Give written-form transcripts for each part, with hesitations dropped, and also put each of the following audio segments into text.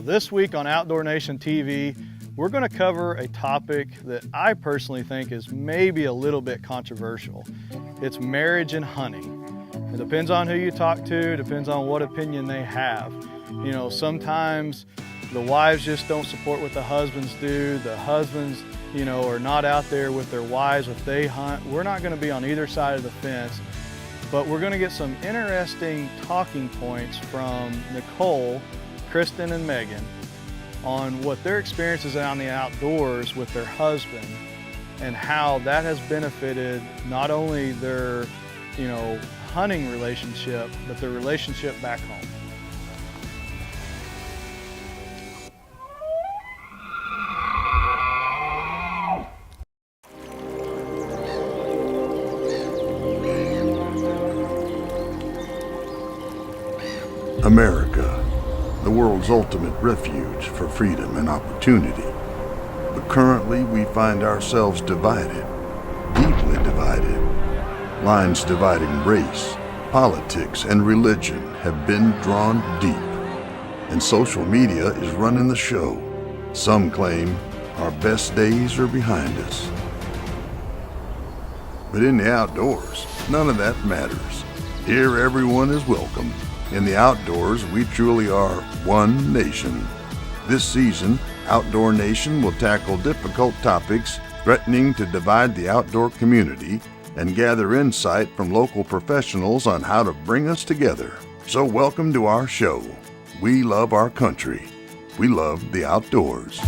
Well, this week on Outdoor Nation TV, we're going to cover a topic that I personally think is maybe a little bit controversial. It's marriage and hunting. It depends on who you talk to, depends on what opinion they have. You know, sometimes the wives just don't support what the husbands do. The husbands, you know, are not out there with their wives if they hunt. We're not going to be on either side of the fence, but we're going to get some interesting talking points from Nicole, Kristen, and Megan on what their experiences out in the outdoors with their husband and how that has benefited not only their, you know, hunting relationship, but their relationship back home. America, the world's ultimate refuge for freedom and opportunity. But currently we find ourselves divided, deeply divided. Lines dividing race, politics, and religion have been drawn deep. And social media is running the show. Some claim our best days are behind us. But in the outdoors, none of that matters. Here everyone is welcome. In the outdoors, we truly are one nation. This season, Outdoor Nation will tackle difficult topics threatening to divide the outdoor community and gather insight from local professionals on how to bring us together. So welcome to our show. We love our country. We love the outdoors.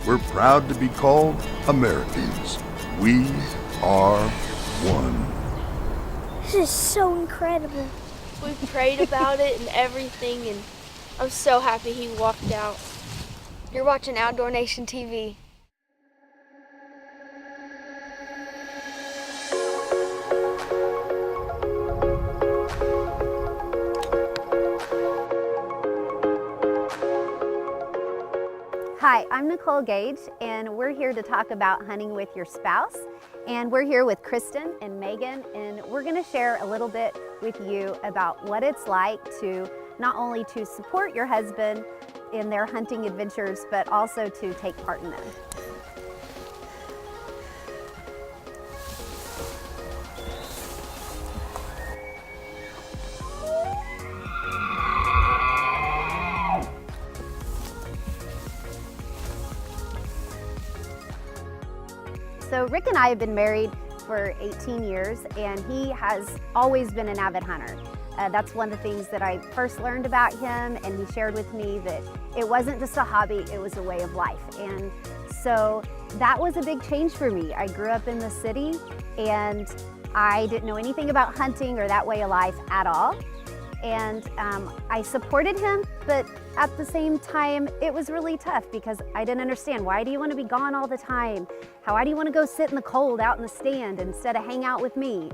We're proud to be called Americans. We are one. This is so incredible. We prayed about it and everything, and I'm so happy he walked out. You're watching Outdoor Nation TV. Hi, I'm Nicole Gage, and we're here to talk about hunting with your spouse. And we're here with Kristen and Megan, and we're going to share a little bit with you about what it's like to not only to support your husband in their hunting adventures, but also to take part in them. So Rick and I have been married for 18 years, and he has always been an avid hunter. That's one of the things that I first learned about him, and he shared with me that it wasn't just a hobby, it was a way of life. And so that was a big change for me. I grew up in the city, and I didn't know anything about hunting or that way of life at all. And I supported him, but at the same time, it was really tough because I didn't understand, why do you want to be gone all the time? Why do you want to go sit in the cold out in the stand instead of hang out with me?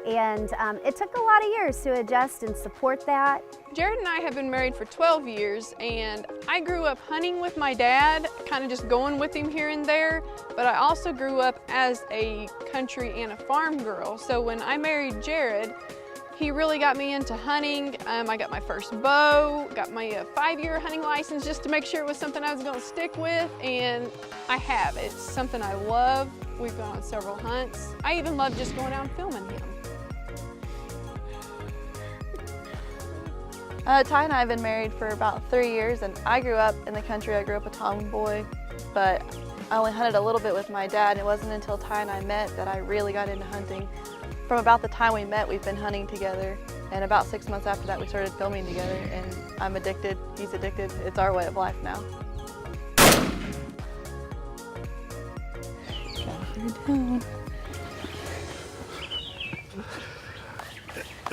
And it took a lot of years to adjust and support that. Jared and I have been married for 12 years, and I grew up hunting with my dad, kind of just going with him here and there, but I also grew up as a country and a farm girl. So when I married Jared, he really got me into hunting. I got my first bow, got my 5-year hunting license just to make sure it was something I was going to stick with, and I have. It's something I love. We've gone on several hunts. I even love just going out and filming him. Ty and I have been married for about 3 years, and I grew up in the country. I grew up a tomboy, but I only hunted a little bit with my dad. It wasn't until Ty and I met that I really got into hunting. From about the time we met, we've been hunting together, and about 6 months after that, we started filming together, and I'm addicted, he's addicted. It's our way of life now.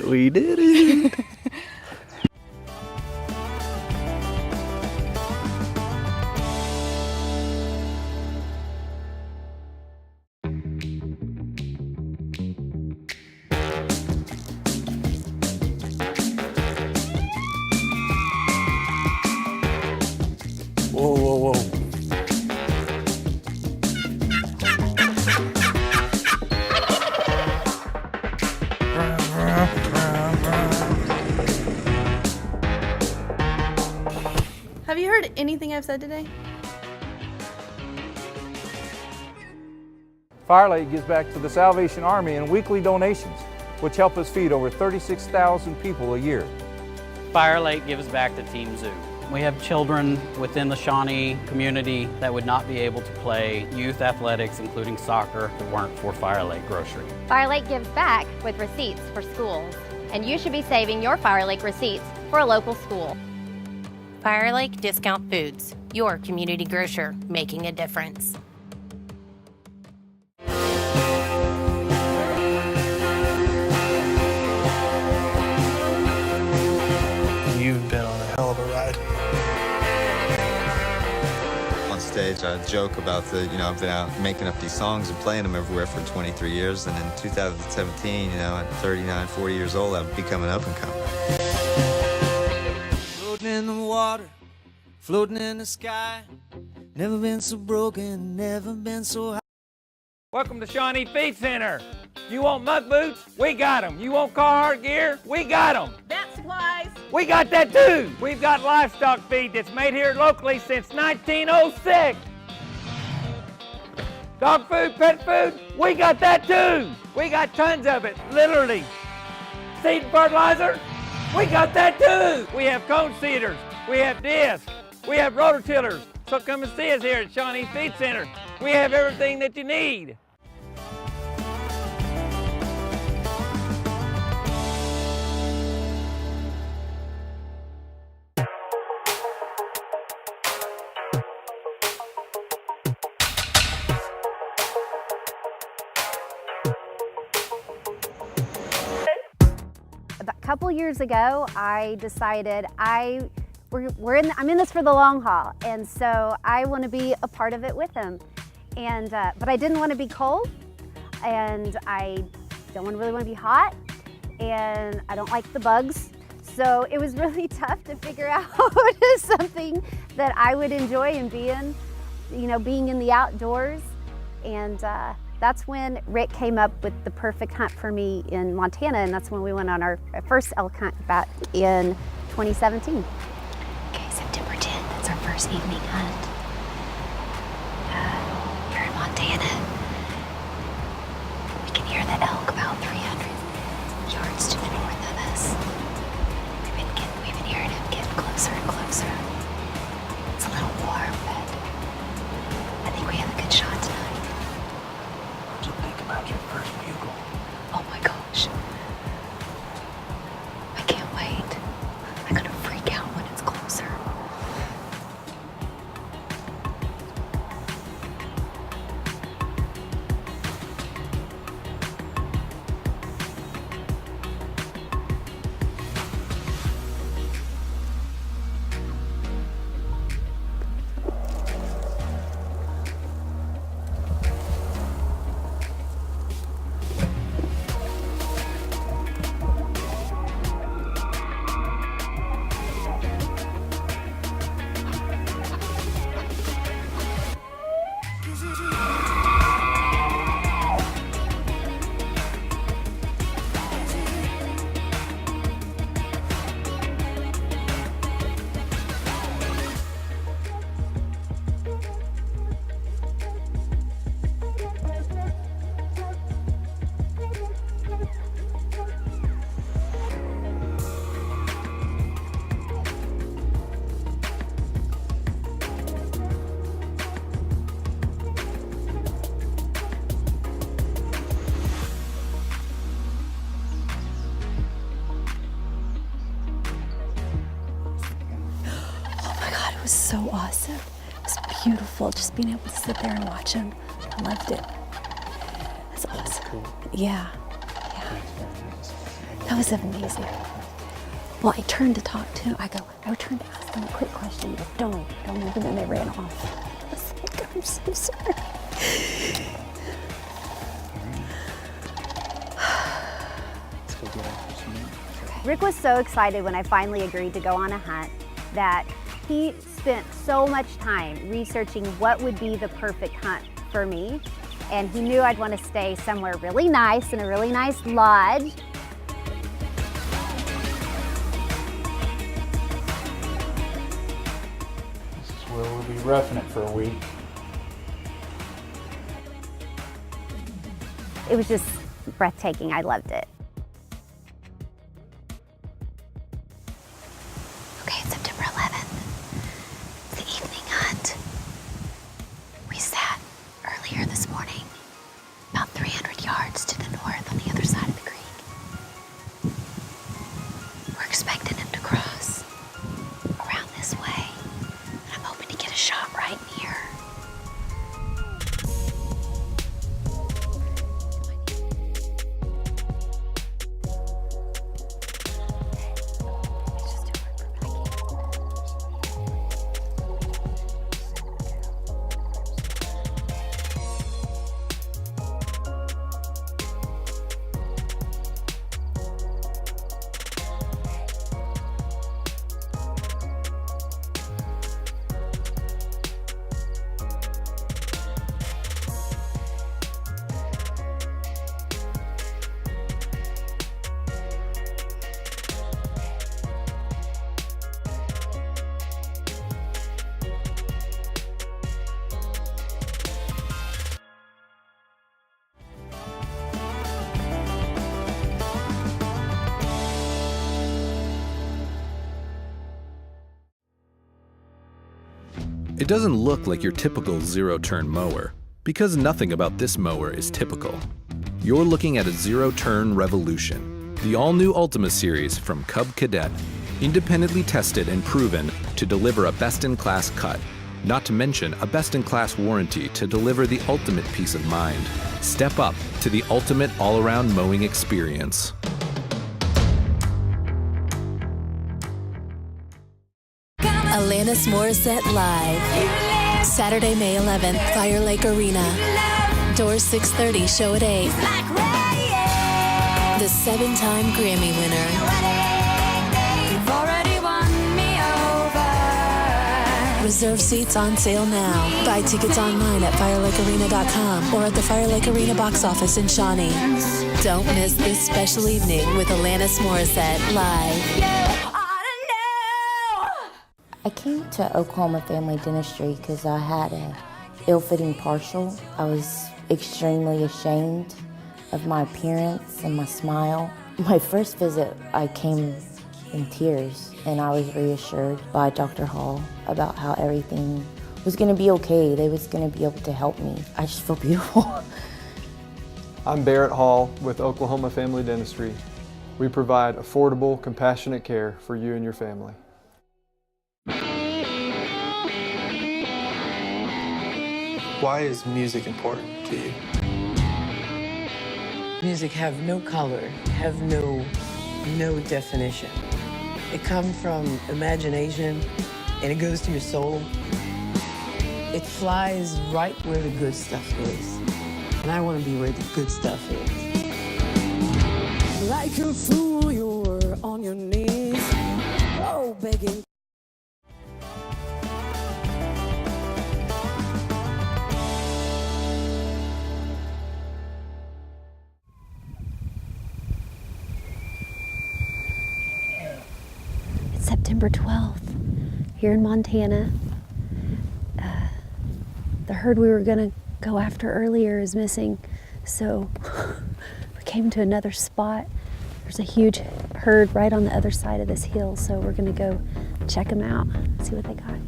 We did it! Have you heard anything I've said today? Firelight gives back to the Salvation Army in weekly donations, which help us feed over 36,000 people a year. Firelight gives back to Team Zoo. We have children within the Shawnee community that would not be able to play youth athletics, including soccer, if it weren't for Firelight Grocery. Firelight gives back with receipts for schools, and you should be saving your Firelight receipts for a local school. Firelight Discount Foods, your community grocer, making a difference. You've been on a hell of a ride. On stage, I joke about I've been out making up these songs and playing them everywhere for 23 years, and in 2017, at 39, 40 years old, I've become an up-and-comer. Floating in the water, floating in the sky, never been so broken, never been so high. Welcome to Shawnee Feed Center. You want muck boots? We got them. You want Carhartt gear? We got them. Vet supplies. We got that too. We've got livestock feed that's made here locally since 1906. Dog food, pet food, we got that too. We got tons of it, literally. Seed and fertilizer, we got that too. We have cone seeders, we have discs, we have rototillers. So come and see us here at Shawnee Feed Center. We have everything that you need. A couple years ago, I decided I'm in this for the long haul, and so I want to be a part of it with him. And but I didn't want to be cold, and I don't really want to be hot, and I don't like the bugs. So it was really tough to figure out something that I would enjoy and being in the outdoors. And that's when Rick came up with the perfect hunt for me in Montana, and that's when we went on our first elk hunt back in 2017. Okay, September 10th, that's our first evening hunt. Here in Montana. We can hear the elk about 300 yards to the north of us. We've been hearing him get closer and closer. It's a little warm, but I think we have a good shot tonight. What do you think about your first bugle? Oh my gosh. I can't wait. I'm gonna freak out when it's closer. It was so awesome. It was beautiful just being able to sit there and watch him. I loved it. That's awesome. Yeah. That was amazing. Well, I turned to talk to him. I turned to ask him a quick question. He goes, don't move, and then they ran off. I was like, I'm so sorry. Rick was so excited when I finally agreed to go on a hunt that he spent so much time researching what would be the perfect hunt for me. And he knew I'd want to stay somewhere really nice in a really nice lodge. We'll be roughing it for a week. It was just breathtaking. I loved it. Okay, it's September 11th. It's the evening hunt. We sat earlier this morning, about 300 yards to the north on the other side of the creek. We're expecting him to cross around this way. And I'm hoping to get a shot right here. It doesn't look like your typical zero-turn mower, because nothing about this mower is typical. You're looking at a zero-turn revolution, the all-new Ultima series from Cub Cadet, independently tested and proven to deliver a best-in-class cut, not to mention a best-in-class warranty to deliver the ultimate peace of mind. Step up to the ultimate all-around mowing experience. Alanis Morissette Live. Saturday, May 11th, Fire Lake Arena. Doors 6:30, show at 8. The 7-time Grammy winner. Reserve seats on sale now. Buy tickets online at firelakearena.com or at the Fire Lake Arena box office in Shawnee. Don't miss this special evening with Alanis Morissette Live. I came to Oklahoma Family Dentistry because I had a ill-fitting partial. I was extremely ashamed of my appearance and my smile. My first visit, I came in tears, and I was reassured by Dr. Hall about how everything was going to be okay. They was going to be able to help me. I just feel beautiful. I'm Barrett Hall with Oklahoma Family Dentistry. We provide affordable, compassionate care for you and your family. Why is music important to you? Music have no color, have no definition. It comes from imagination and it goes to your soul. It flies right where the good stuff is. And I want to be where the good stuff is. Like a fool, you're on your knees, oh, begging. September 12th, here in Montana. The herd we were gonna go after earlier is missing, so we came to another spot. There's a huge herd right on the other side of this hill, so we're gonna go check them out, see what they got.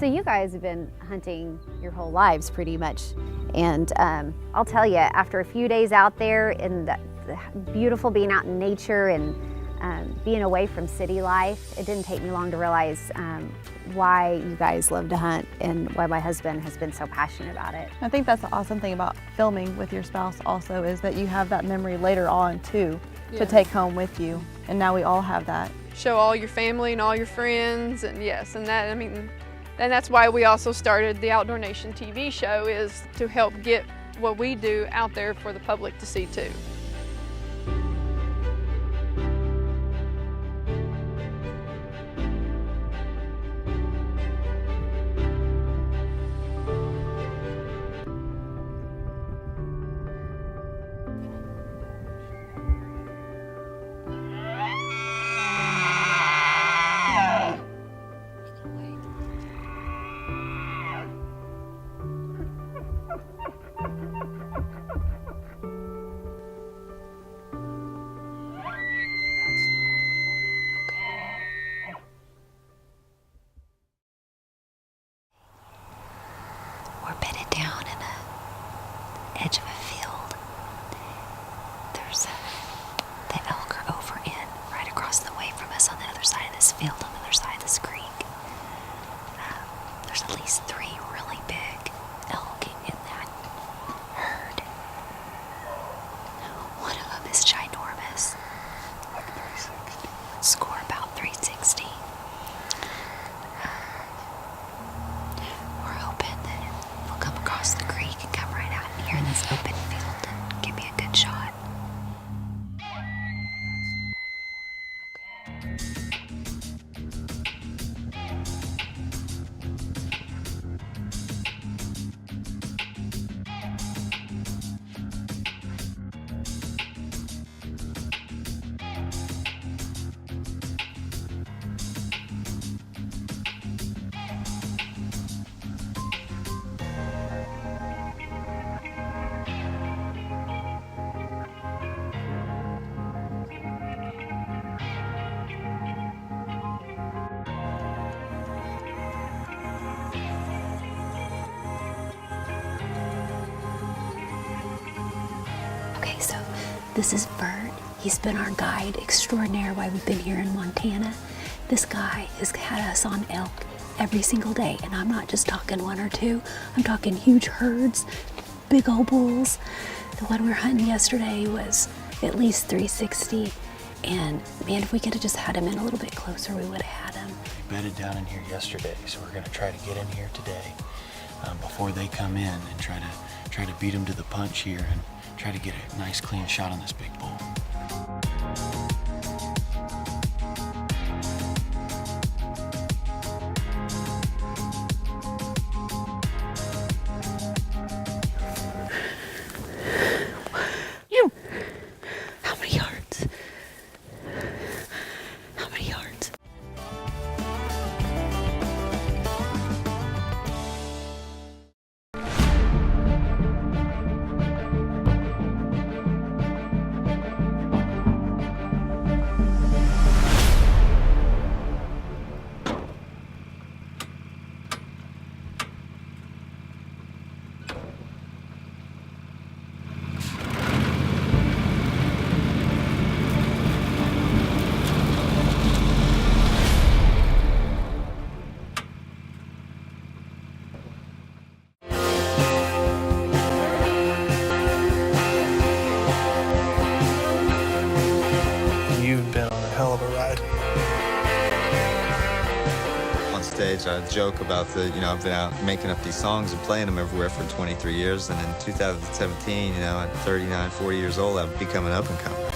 So you guys have been hunting your whole lives pretty much. And I'll tell you, after a few days out there in the beautiful being out in nature and being away from city life, it didn't take me long to realize why you guys love to hunt and why my husband has been so passionate about it. I think that's the awesome thing about filming with your spouse also is that you have that memory later on too to take home with you. And now we all have that. Show all your family and all your friends, and yes, and that, I mean, and that's why we also started the Outdoor Nation TV show, is to help get what we do out there for the public to see too. We're bedded down in the edge of a field. There's the elk are over in right across the way from us on the other side of this field, on the other side of this creek. There's at least 3 really big elk in that herd. One of them is ginormous. Like 360. Score about 360. We're hoping that we'll come across the creek and come right out here in this open field and give me a good shot. Okay, so this is Bert. He's been our guide extraordinaire while we've been here in Montana. This guy has had us on elk every single day, and I'm not just talking 1 or 2. I'm talking huge herds, big old bulls. The one we were hunting yesterday was at least 360, and man, if we could have just had him in a little bit closer, we would have had him. We bedded down in here yesterday, so we're going to try to get in here today before they come in and try to beat them to the punch here and try to get a nice clean shot on this big bull. How many yards? How many yards? You've been on a hell of a ride. On stage, I joke about I've been out making up these songs and playing them everywhere for 23 years, and in 2017, at 39, 40 years old, I've become an up-and-comer.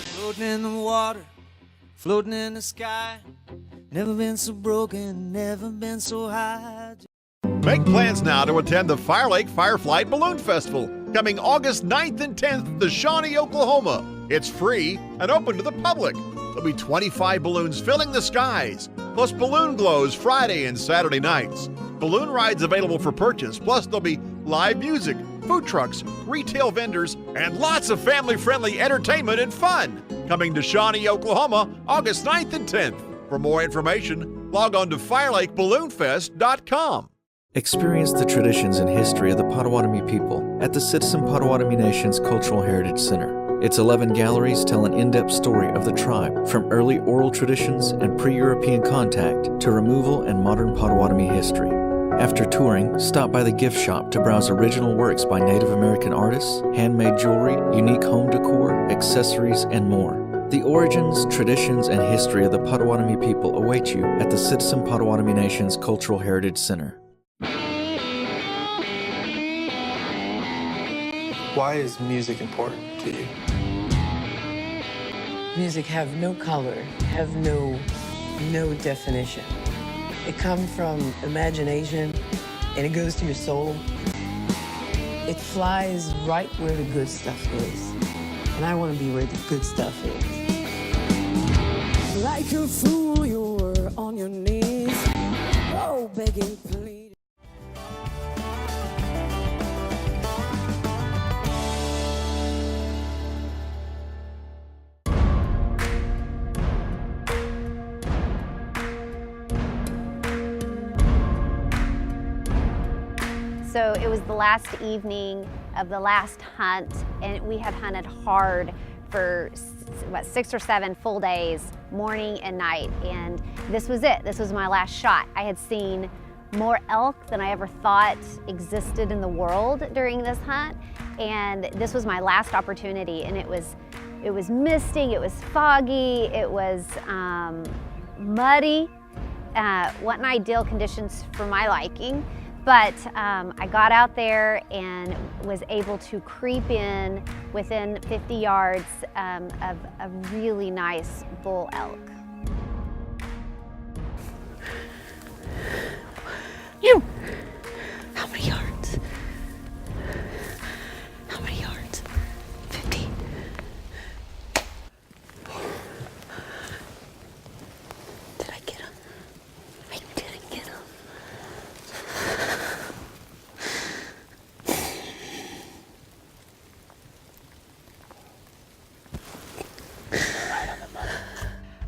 Floating in the water, floating in the sky. Never been so broken, never been so high. Make plans now to attend the Fire Lake Firefly Balloon Festival, coming August 9th and 10th to Shawnee, Oklahoma. It's free and open to the public. There'll be 25 balloons filling the skies, plus balloon glows Friday and Saturday nights. Balloon rides available for purchase, plus there'll be live music, food trucks, retail vendors, and lots of family-friendly entertainment and fun. Coming to Shawnee, Oklahoma, August 9th and 10th. For more information, Log on to FireLakeBalloonFest.com. Experience the traditions and history of the Potawatomi people at the Citizen Potawatomi Nation's Cultural Heritage Center. Its 11 galleries tell an in-depth story of the tribe, from early oral traditions and pre-European contact to removal and modern Potawatomi history. After touring, stop by the gift shop to browse original works by Native American artists, handmade jewelry, unique home decor, accessories, and more. The origins, traditions, and history of the Potawatomi people await you at the Citizen Potawatomi Nation's Cultural Heritage Center. Why is music important to you? Music have no color, have no definition. It comes from imagination and it goes to your soul. It flies right where the good stuff is. And I want to be where the good stuff is. Like a fool, you're on your knees, oh, begging, please. So it was the last evening of the last hunt, and we had hunted hard for 6 or 7 full days, morning and night, and this was it. This was my last shot. I had seen more elk than I ever thought existed in the world during this hunt, and this was my last opportunity, and it was misting, it was foggy, it was muddy. Wasn't ideal conditions for my liking. But I got out there and was able to creep in within 50 yards of a really nice bull elk. You! How many yards? How many yards? 50. Did I get him? I didn't get him.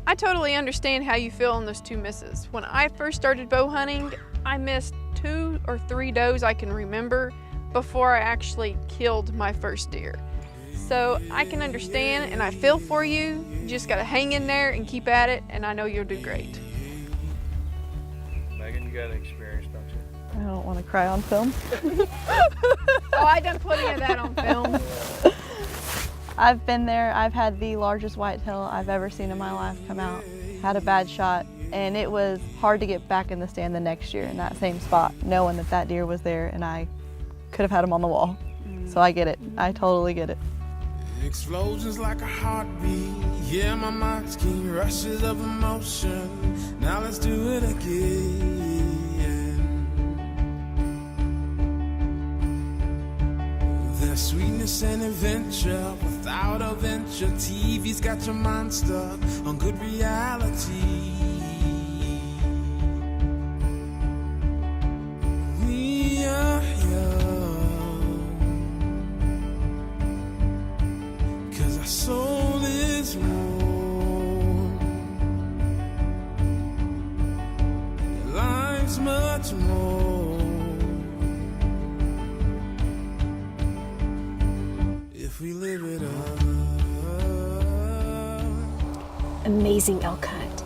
I totally understand how you feel on those 2 misses. When I first started bow hunting, I missed 2 or 3 does I can remember before I actually killed my first deer. So I can understand and I feel for you. You just gotta hang in there and keep at it, and I know you'll do great. Megan, you got experience, don't you? I don't want to cry on film. Oh, I done plenty of that on film. I've been there. I've had the largest whitetail I've ever seen in my life come out. Had a bad shot, and it was hard to get back in the stand the next year in that same spot, knowing that that deer was there and I could have had him on the wall. So I get it. I totally get it. Explosions like a heartbeat. Yeah, my mind's keen rushes of emotion. Now let's do it again. There's sweetness and adventure without a venture. TV's got your mind stuck on good reality. We are young, 'cause our soul is warm. Life's much more. We live it up. Amazing elk hunt.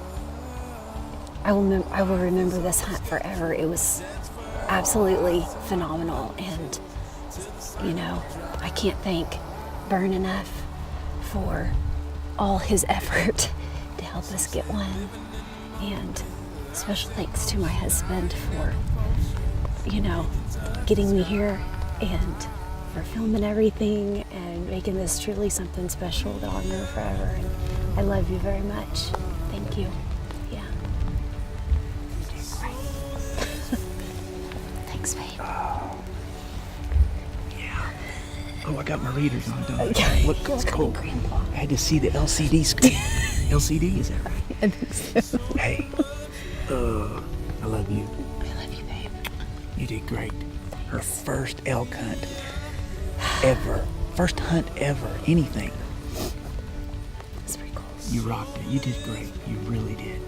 I will remember this hunt forever. It was absolutely phenomenal, and you know, I can't thank Bern enough for all his effort to help us get one, and special thanks to my husband for, you know, getting me here and for filming everything and making this truly something special that I'll remember forever. And I love you very much. Thank you. Yeah. You did great. Thanks, babe. Oh, I got my readers on, don't I? Look, it's cool. I had to see the LCD screen. LCD, is that right? I think so. Hey, I love you. I love you, babe. You did great. Her first elk hunt ever. First hunt ever, anything. That's pretty cool. You rocked it. You did great. You really did.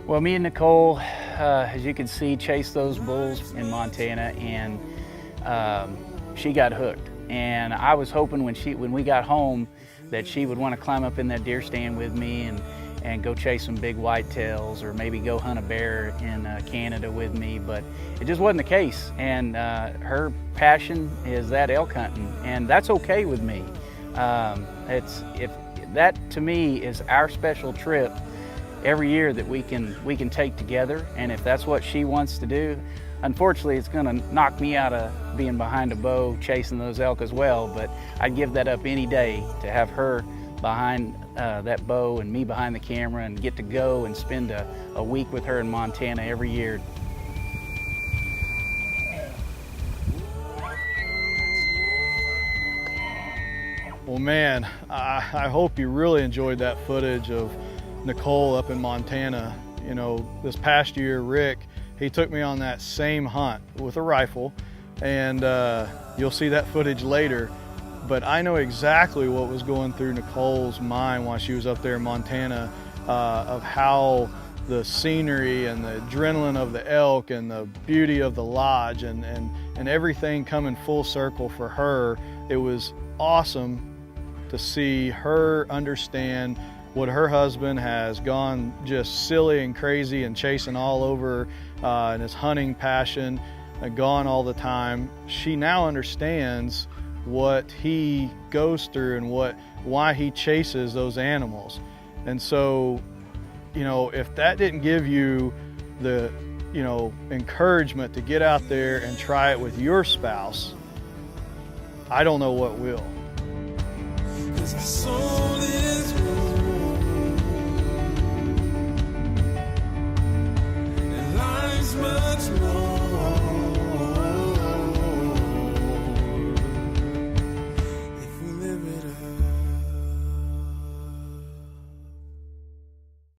Well, me and Nicole, as you can see, chased those bulls in Montana, and she got hooked. And I was hoping when we got home that she would want to climb up in that deer stand with me and go chase some big whitetails, or maybe go hunt a bear in Canada with me, but it just wasn't the case. And her passion is that elk hunting, and that's okay with me. If that to me is our special trip every year that we can take together, and if that's what she wants to do, unfortunately it's going to knock me out of being behind a bow chasing those elk as well, but I'd give that up any day to have her behind that bow and me behind the camera and get to go and spend a week with her in Montana every year. Well, man, I hope you really enjoyed that footage of Nicole up in Montana. You know, this past year, Rick, he took me on that same hunt with a rifle, and you'll see that footage later. But I know exactly what was going through Nicole's mind while she was up there in Montana, of how the scenery and the adrenaline of the elk and the beauty of the lodge and everything coming full circle for her. It was awesome to see her understand what her husband has gone just silly and crazy and chasing all over, and his hunting passion, gone all the time. She now understands what he goes through and why he chases those animals. And so, you know, if that didn't give you the, you know, encouragement to get out there and try it with your spouse, I don't know what will. 'Cause our soul is